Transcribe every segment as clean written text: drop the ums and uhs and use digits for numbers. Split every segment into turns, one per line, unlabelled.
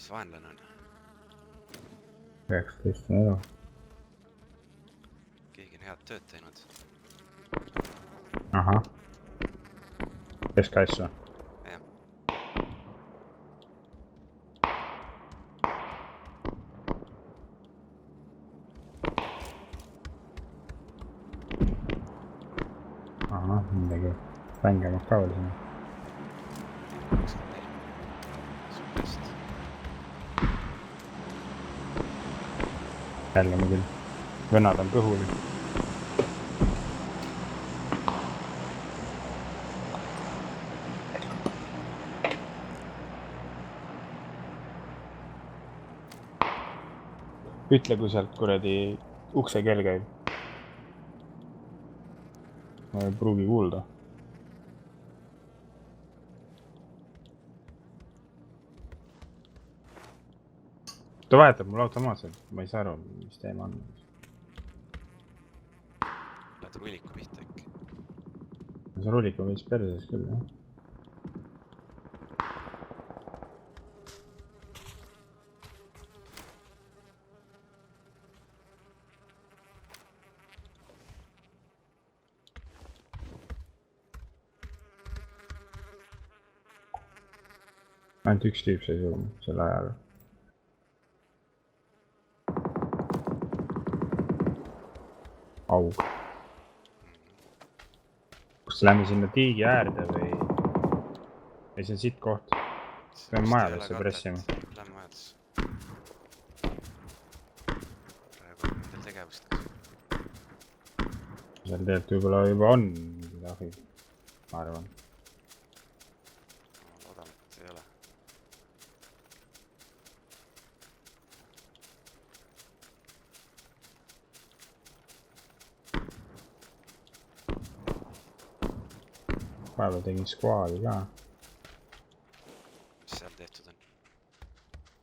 see vaenlane on?
19 euro.
Keegi on head tööd teinud.
Ahah. Keskasju.
Jah.
Ahah, midagi vängemad ka veel sinna.
Supest.
Jälle me küll. Vennad on kõhul. Ütle, kui sealt kuradi ukse kell käib. Ma ei pruugi kuulda. Ta vahetab mul automaatselt, ma ei saa aru, mis teema on.
Lähed rulliku pihta äkki.
See rullik on veits perses küll, jah. Ainult üks tüüp sai surma selle ajal. Aug. Kas lähme sinna tiigi äärde või see on siit koht? Peame majadesse pressima.
Lähme majadesse. Praegu on nendel tegevust.
Seal tegelikult võib-olla juba on midagi, ma arvan.
Loodan, et ei ole.
Vahepeal tegin squaadi ka.
Mis seal tehtud on?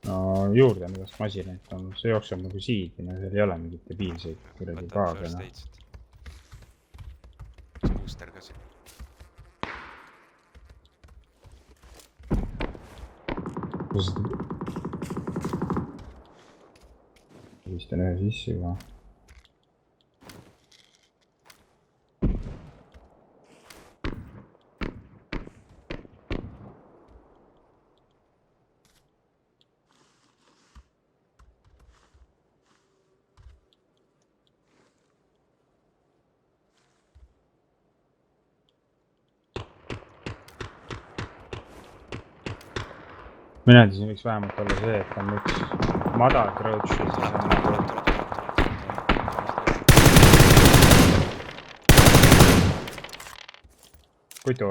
No juurde on igast masinaid, see jookseb nagu siidina, seal ei ole mingit debiilseid kuradi paagana.
Booster ka siin.
Vist on ühe sisse juba. Mina siin võiks vähemalt olla see, et on üks madal crouch ja siis on nagu... Kutu?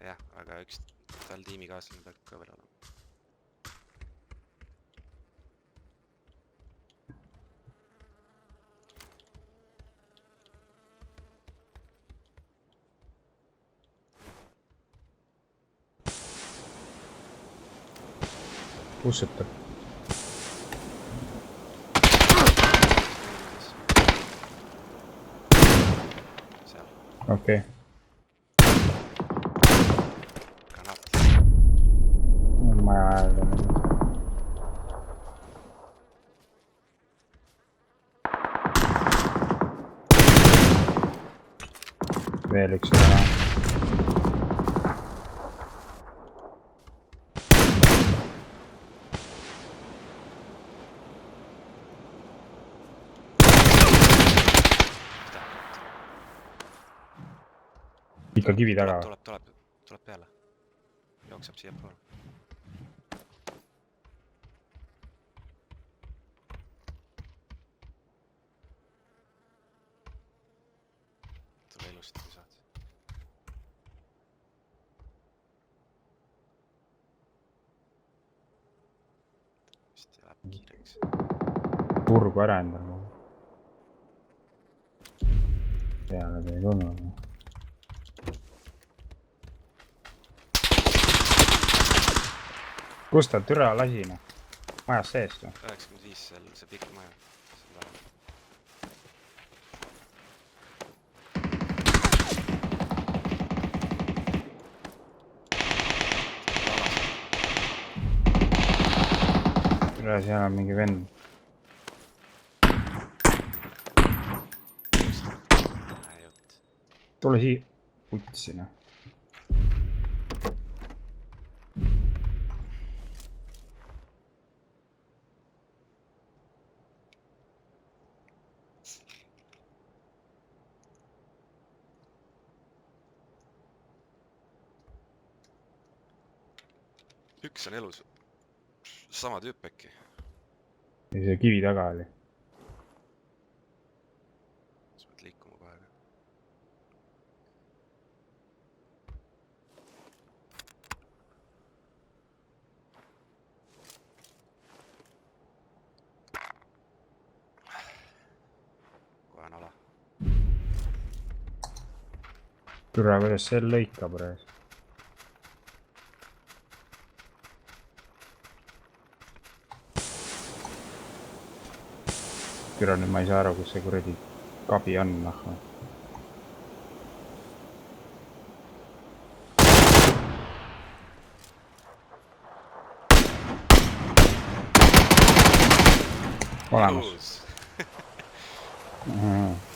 Jah, aga üks tal tiimikaaslane peab ka veel olema.
Ussutab.
Seal.
Okei.
Granaat.
Maja äärde. Veel üks granaat. Ikka kivi taga.
Tuleb peale. Jookseb siia poole. Tule ilusti, kui saad. Vist jääb kiireks.
Turgu ära endale. Peale ei tulnud. Kust ta türa lasina? Majas seest või?
95 seal, see pikk maja.
üle, seal on mingi vend.
Jutt.
Tule siia. Putsi, noh.
Üks on elus. Sama tüüp äkki.
ja see kivi taga oli.
Sa pead liikuma kohe. Kohe on ala.
Türa, kuidas see lõikab praegu. Türa, nüüd ma ei saa aru, kus see kuradi kabi on, noh. Olemas.
Elus.
Aha.